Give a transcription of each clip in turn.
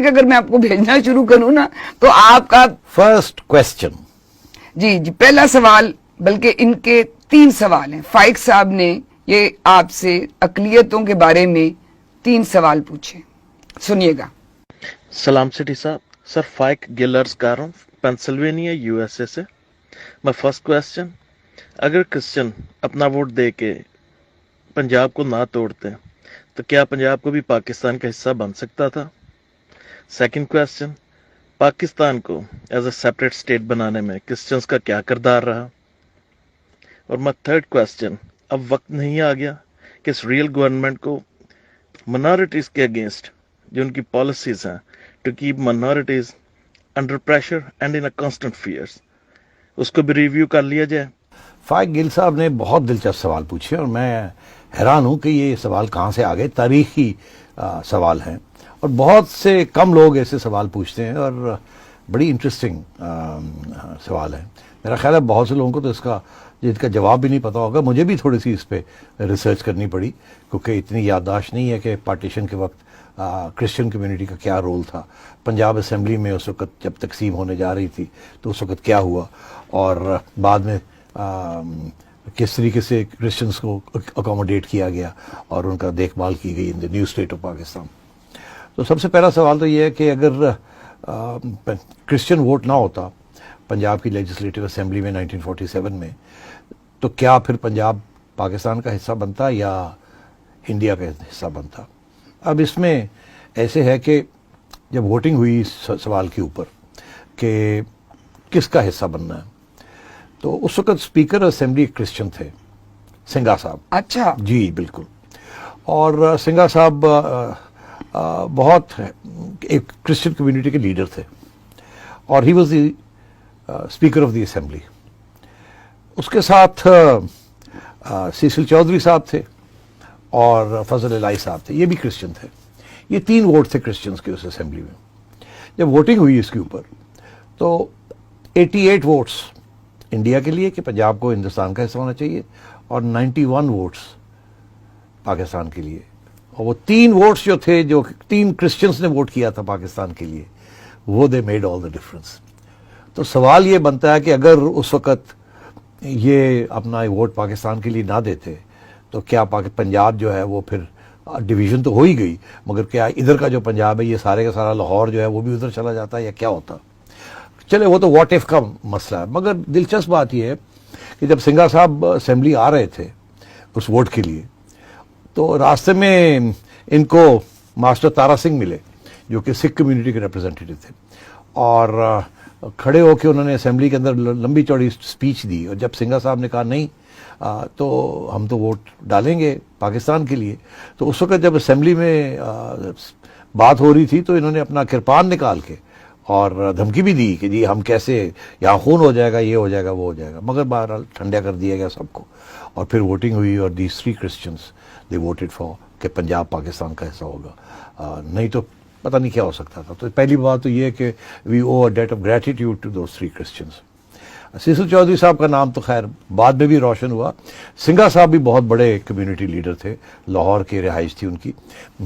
اگر میں آپ کو بھیجنا شروع کروں نا تو آپ کا فرسٹ کوشچن. جی پہلا سوال، بلکہ ان کے 3 سوال ہیں. فائق صاحب نے یہ آپ سے اقلیتوں کے بارے میں 3 سوال پوچھے، سنیے گا. سلام سٹی صاحب. سر فائق گلرز کر رہا ہوں پینسلوینیا یو ایس اے سے. میں فرسٹ کوشچن، اگر کرسچن اپنا ووٹ دے کے پنجاب کو نہ توڑتے تو کیا پنجاب کو بھی پاکستان کا حصہ بن سکتا تھا؟ سیکنڈ کوشچن، پاکستان کو ایز اے سیپریٹ اسٹیٹ بنانے میں کرسچنس کا کیا کردار رہا؟ اور میں تھرڈ کوشچن، اب وقت نہیں آ گیا کہ اس ریئل گورنمنٹ کو منارٹیز کے اگینسٹ جو ان کی پالیسیز ہیں to keep minorities under pressure and in a constant fears, اس کو بھی ریویو کر لیا جائے؟ فائق گل صاحب نے بہت دلچسپ سوال پوچھے اور میں حیران ہوں کہ یہ سوال کہاں سے آ گئے. تاریخی سوال ہیں اور بہت سے کم لوگ ایسے سوال پوچھتے ہیں اور بڑی انٹرسٹنگ سوال ہے. میرا خیال ہے بہت سے لوگوں کو تو اس کا جواب بھی نہیں پتا ہوگا. مجھے بھی تھوڑی سی اس پہ ریسرچ کرنی پڑی کیونکہ اتنی یادداشت نہیں ہے کہ پارٹیشن کے وقت کرسچن کمیونٹی کا کیا رول تھا. پنجاب اسمبلی میں اس وقت جب تقسیم ہونے جا رہی تھی تو اس وقت کیا ہوا اور بعد میں کس طریقے سے کرسچنس کو اکوموڈیٹ کیا گیا اور ان کا دیکھ بھال کی گئی ان دی نیو اسٹیٹ آف پاکستان. تو سب سے پہلا سوال تو یہ ہے کہ اگر کرسچن ووٹ نہ ہوتا پنجاب کی لیجسلیٹو اسمبلی میں 1947 میں تو کیا پھر پنجاب پاکستان کا حصہ بنتا یا انڈیا کا حصہ بنتا؟ اب اس میں ایسے ہے کہ جب ووٹنگ ہوئی اس سوال کے اوپر کہ کس کا حصہ بننا ہے تو اس وقت اسپیکر اسمبلی کرسچن تھے، سنگھا صاحب. اچھا جی بالکل. اور سنگھا صاحب بہت ایک کرسچن کمیونٹی کے لیڈر تھے اور he was the speaker of the assembly. اس کے ساتھ سیسل چودھری صاحب تھے اور فضل الہی صاحب تھے، یہ بھی کرسچن تھے. یہ 3 ووٹ تھے کرسچنس کے اس اسمبلی میں. جب ووٹنگ ہوئی اس کے اوپر تو 88 ووٹس انڈیا کے لیے کہ پنجاب کو ہندوستان کا حصہ ہونا چاہیے اور 91 ووٹس پاکستان کے لیے. اور وہ 3 ووٹس جو تھے جو 3 کرسچنس نے ووٹ کیا تھا پاکستان کے لیے وہ they made all the difference. تو سوال یہ بنتا ہے کہ اگر اس وقت یہ اپنا ووٹ پاکستان کے لیے نہ دیتے تو کیا پنجاب جو ہے وہ پھر ڈویژن تو ہو ہی گئی مگر کیا ادھر کا جو پنجاب ہے یہ سارے کا سارا لاہور جو ہے وہ بھی ادھر چلا جاتا یا کیا ہوتا؟ چلے وہ تو واٹ ایف کا مسئلہ ہے. مگر دلچسپ بات یہ ہے کہ جب سنگھا صاحب اسمبلی آ رہے تھے اس ووٹ کے لیے تو راستے میں ان کو ماسٹر تارا سنگھ ملے جو کہ سکھ کمیونٹی کے ریپرزینٹیٹو تھے اور کھڑے ہو کے انہوں نے اسمبلی کے اندر لمبی چوڑی اسپیچ دی. اور جب سنگھا صاحب نے کہا نہیں تو ہم تو ووٹ ڈالیں گے پاکستان کے لیے تو اس وقت جب اسمبلی میں بات ہو رہی تھی تو انہوں نے اپنا کرپان نکال کے اور دھمکی بھی دی کہ جی ہم کیسے یہاں خون ہو جائے گا، یہ ہو جائے گا، وہ ہو جائے گا. مگر بہرحال ٹھنڈا کر دیا گیا سب کو اور پھر ووٹنگ ہوئی اور these 3 Christians they voted for کہ پنجاب پاکستان کا حصہ ہوگا. نہیں تو پتہ نہیں کیا ہو سکتا تھا. تو پہلی بات تو یہ ہے کہ we owe a debt of gratitude to those 3 Christians. Cecil Chaudhry صاحب کا نام تو خیر بعد میں بھی روشن ہوا. سنگھا صاحب بھی بہت بڑے کمیونٹی لیڈر تھے، لاہور کی رہائش تھی ان کی.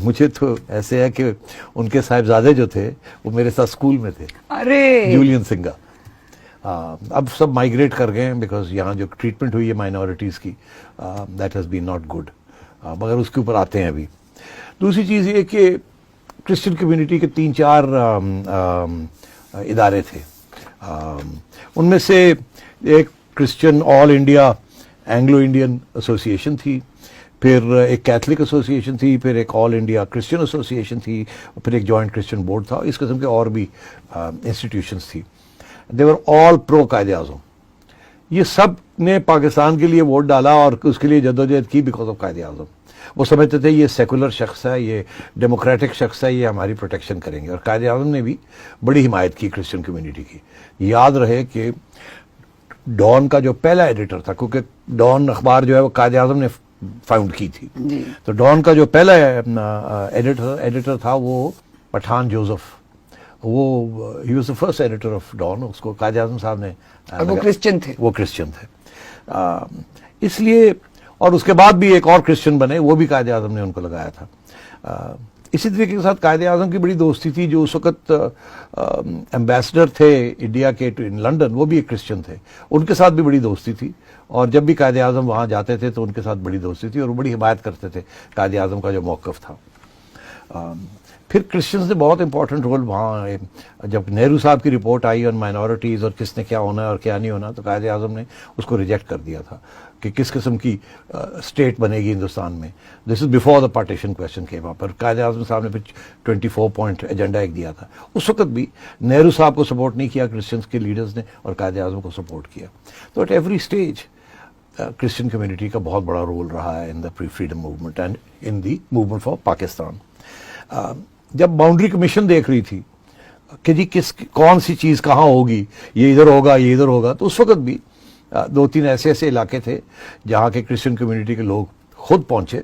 مجھے تو ایسے ہے کہ ان کے صاحبزادے جو تھے وہ میرے ساتھ اسکول میں تھے، ارے جولین سنگھا. اب سب مائگریٹ کر گئے ہیں بیکاز یہاں جو ٹریٹمنٹ ہوئی ہے مائنورٹیز کی that has been not good, مگر اس کے اوپر آتے ہیں ابھی. دوسری چیز یہ کہ کرسچن کمیونٹی کے 3-4 ادارے تھے. ان میں سے ایک کرسچن آل انڈیا اینگلو انڈین ایسوسیشن تھی، پھر ایک کیتھولک ایسوسیشن تھی، پھر ایک آل انڈیا کرسچن ایسوسیشن تھی، پھر ایک جوائنٹ کرسچن بورڈ تھا. اس قسم کے اور بھی انسٹیٹیوشنس تھی. دے ور آل پرو قائد اعظم. یہ سب نے پاکستان کے لیے ووٹ ڈالا اور اس کے لیے جدوجہد کی بیکاز آف قائد اعظم. وہ سمجھتے تھے یہ سیکولر شخص ہے، یہ ڈیموکریٹک شخص ہے، یہ ہماری پروٹیکشن کریں گے. اور قائد اعظم نے بھی بڑی حمایت کی کرسچن کمیونٹی کی. یاد رہے کہ ڈان کا جو پہلا ایڈیٹر تھا، کیونکہ ڈان اخبار جو ہے وہ قائد اعظم نے فاؤنڈ کی تھی، تو ڈان کا جو پہلا ایڈیٹر تھا وہ پٹھان جوزف، وہ he was the first editor of Dawn. اس کو قائد اعظم صاحب نے، وہ کرسچن تھے، وہ کرسچن تھے. اس لیے اور اس کے بعد بھی ایک اور کرسچن بنے، وہ بھی قائد اعظم نے ان کو لگایا تھا. اسی طریقے کے ساتھ قائد اعظم کی بڑی دوستی تھی. جو اس وقت ایمبیسڈر تھے انڈیا کے لنڈن, وہ بھی ایک کرسچن تھے, ان کے ساتھ بھی بڑی دوستی تھی. اور جب بھی قائد اعظم وہاں جاتے تھے تو ان کے ساتھ بڑی دوستی تھی, اور وہ بڑی حمایت کرتے تھے قائد اعظم کا جو موقف تھا. پھر کرسچنز نے بہت امپورٹنٹ رول وہاں, جب نہرو صاحب کی رپورٹ آئی آن مائنورٹیز اور کس نے کیا ہونا ہے اور کیا نہیں ہونا, تو قائد اعظم نے اس کو ریجیکٹ کر دیا تھا کہ کس قسم کی اسٹیٹ بنے گی ہندوستان میں. This is before the partition question کے وہاں پر قائد اعظم صاحب نے پھر 24 پوائنٹ ایجنڈا ایک دیا تھا. اس وقت بھی نہرو صاحب کو سپورٹ نہیں کیا کرسچنس کے لیڈرز نے, اور قائد اعظم کو سپورٹ کیا. تو at every stage Christian community کا بہت بڑا رول رہا ہے in the freedom movement and in the movement for Pakistan. جب باؤنڈری کمیشن دیکھ رہی تھی کہ جی کون سی چیز کہاں ہوگی, یہ ادھر ہوگا یہ ادھر ہوگا, تو اس وقت بھی 2-3 ایسے علاقے تھے جہاں کے کرسچن کمیونٹی کے لوگ خود پہنچے,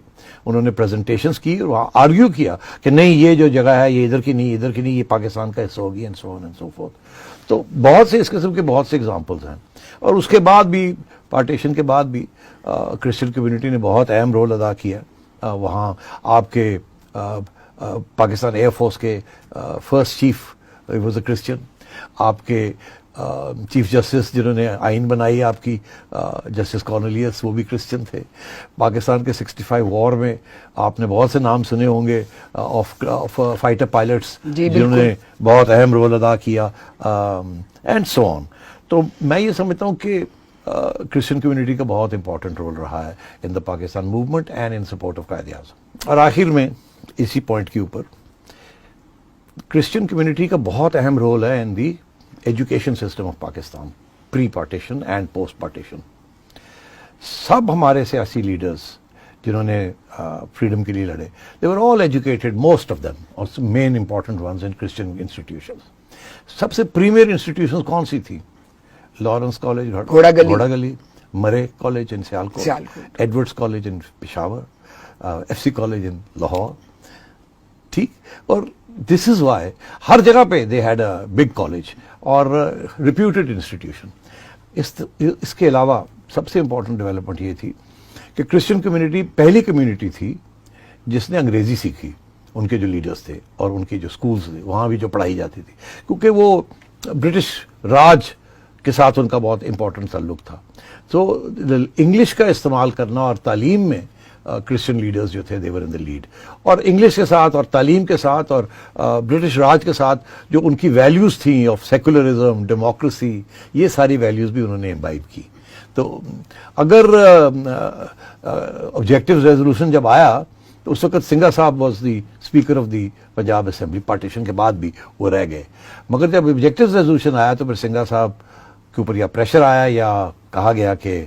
انہوں نے پریزنٹیشنز کی اور وہاں آرگیو کیا کہ نہیں یہ جو جگہ ہے یہ ادھر کی نہیں, ادھر کی نہیں, یہ پاکستان کا حصہ ہوگی, and so on and so forth. تو بہت سے اس قسم کے بہت سے ایگزامپلز ہیں. اور اس کے بعد بھی پارٹیشن کے بعد بھی کرسچن کمیونٹی نے بہت اہم رول ادا کیا. وہاں آپ کے پاکستان ایئر فورس کے first chief was a Christian, آپ کے چیف جسٹس جنہوں نے آئین بنائی آپ کی جسٹس کارنیلیس, وہ بھی کرسچن تھے. پاکستان کے 65 وار میں آپ نے بہت سے نام سنے ہوں گے آف فائٹر پائلٹس جنہوں نے بہت اہم رول ادا کیا, اینڈ سو آن. تو میں یہ سمجھتا ہوں کہ کرسچن کمیونٹی کا بہت امپورٹنٹ رول رہا ہے in the Pakistan movement and in support of Quaid Azam. اور آخر میں اسی پوائنٹ کے اوپر کرسچن کمیونٹی کا بہت اہم رول ہے in the education system of Pakistan, pre partition and post partition. سب ہمارے سیاسی لیڈرز جنہوں نے فریڈم کے لیے لڑے, they were all educated, most of them, اور main important ones in Christian institutions. سب سے پریمیئر انسٹیٹیوشنز کون سی تھی؟ Lawrence college Ghora Gali, Murray college in Sialkot, Edwardes college in Peshawar, F C college in Lahore. ٹھیک, اور دس از وائی ہر جگہ پہ they had a big college اور ریپیوٹیڈ انسٹیٹیوشن. اس کے علاوہ سب سے امپورٹنٹ ڈیولپمنٹ یہ تھی کہ کرسچن کمیونٹی پہلی کمیونٹی تھی جس نے انگریزی سیکھی. ان کے جو لیڈرز تھے اور ان کے جو سکولز تھے وہاں بھی جو پڑھائی جاتی تھی, کیونکہ وہ برٹش راج کے ساتھ ان کا بہت امپورٹنٹ تعلق تھا. تو انگلش کا استعمال کرنا اور تعلیم میں کرسچن لیڈرز جو تھے they were in the lead. اور انگلش کے ساتھ اور تعلیم کے ساتھ اور برٹش راج کے ساتھ جو ان کی ویلیوز تھیں آف سیکولرزم, ڈیموکریسی, یہ ساری ویلیوز بھی انہوں نے امبائب کی. تو اگر آبجیکٹیو ریزولوشن جب آیا تو اس وقت سنگھا صاحب was the speaker of the Punjab assembly, partition کے بعد بھی وہ رہ گئے. مگر جب آبجیکٹیو ریزولوشن آیا تو پھر سنگھا صاحب کے اوپر یا پریشر آیا یا کہا گیا کہ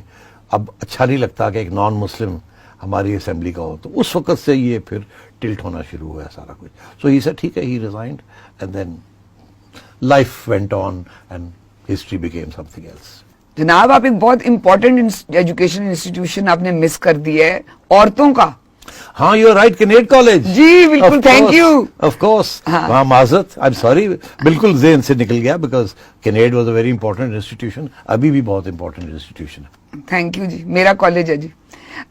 اب اچھا نہیں لگتا کہ ایک نان مسلم ہماری اسمبلی کا ہو. تو اس وقت سے یہ پھر ٹلٹ ہونا شروع ہوا ہے سارا کچھ. سو ہی سیڈ ٹھیک ہے, he resigned and then life went on and history became something else. جناب آپ ایک بہت امپورٹنٹ ایجوکیشن انسٹیٹیوشن آپ نے مس کر دی ہے, عورتوں کا. ہاں you are right, Kinnaird college. جی بالکل, تھینک یو. آف کورس, وہاں معذرت, آئی ایم سوری, بالکل ذہن سے نکل گیا, because Kinnaird was a very important institution, ابھی بھی بہت امپورٹنٹ انسٹیٹیوشن ہے. تھینک یو جی, میرا کالج ہے جی.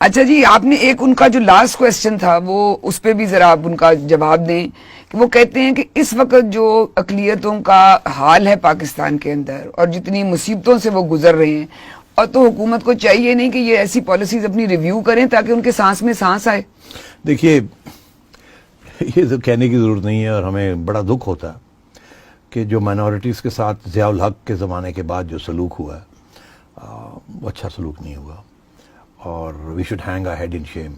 اچھا جی, آپ نے ایک ان کا جو لاسٹ کوشچن تھا وہ اس پہ بھی ذرا آپ ان کا جواب دیں کہ وہ کہتے ہیں کہ اس وقت جو اقلیتوں کا حال ہے پاکستان کے اندر اور جتنی مصیبتوں سے وہ گزر رہے ہیں, اور تو حکومت کو چاہیے نہیں کہ یہ ایسی پالیسیز اپنی ریویو کریں تاکہ ان کے سانس میں سانس آئے. دیکھیے یہ تو کہنے کی ضرورت نہیں ہے, اور ہمیں بڑا دکھ ہوتا ہے کہ جو مائنورٹیز کے ساتھ ضیاء الحق کے زمانے کے بعد جو سلوک ہوا ہے وہ اچھا سلوک نہیں ہوا, اور we should hang a head in shame.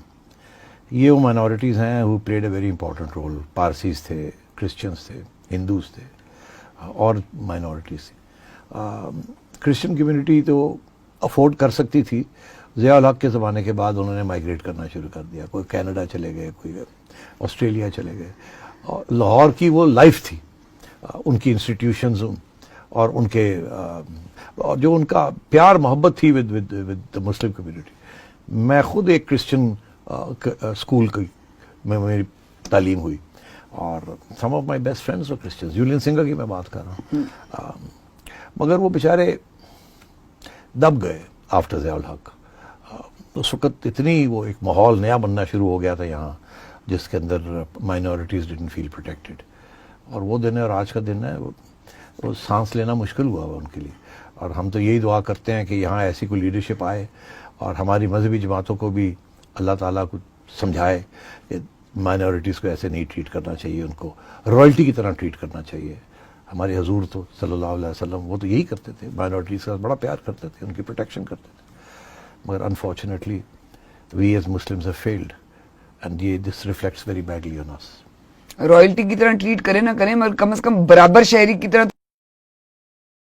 یہ وہ مائنورٹیز ہیں who played a very important role. Parsis تھے, کرسچنس تھے, ہندوز تھے, اور مائنورٹیز تھے. کرسچن کمیونٹی تو افورڈ کر سکتی تھی. ضیاء الحق کے زمانے کے بعد انہوں نے مائگریٹ کرنا شروع کر دیا, کوئی کینیڈا چلے گئے, کوئی آسٹریلیا چلے گئے. اور لاہور کی وہ لائف تھی, ان کی انسٹیٹیوشنز اور ان کے اور جو ان کا پیار محبت تھی ود دا مسلم کمیونٹی. میں خود ایک کرسچن اسکول کی میں میری تعلیم ہوئی, اور سم آف مائی بیسٹ فرینڈز اور کرسچنز. یولین سنگھا کی میں بات کر رہا ہوں, مگر وہ بیچارے دب گئے آفٹر ضیاء الحق. اس وقت اتنی وہ ایک ماحول نیا بننا شروع ہو گیا تھا یہاں, جس کے اندر مائنورٹیز ڈڈنٹ فیل پروٹیکٹڈ. اور وہ دن ہے اور آج کا دن ہے وہ سانس لینا مشکل ہوا ان کے لیے. اور ہم تو یہی دعا کرتے ہیں کہ یہاں ایسی کوئی لیڈرشپ آئے اور ہماری مذہبی جماعتوں کو بھی اللہ تعالیٰ کو سمجھائے کہ مائنورٹیز کو ایسے نہیں ٹریٹ کرنا چاہیے, ان کو رائلٹی کی طرح ٹریٹ کرنا چاہیے. ہمارے حضور تو صلی اللہ علیہ وسلم وہ تو یہی کرتے تھے, مائنورٹیز کا بڑا پیار کرتے تھے, ان کی پروٹیکشن کرتے تھے. مگر unfortunately we as Muslims have failed and یہ this reflects very badly on us. Royalty کی طرح ٹریٹ کریں نہ کریں مگر کم از کم برابر شہری کی طرح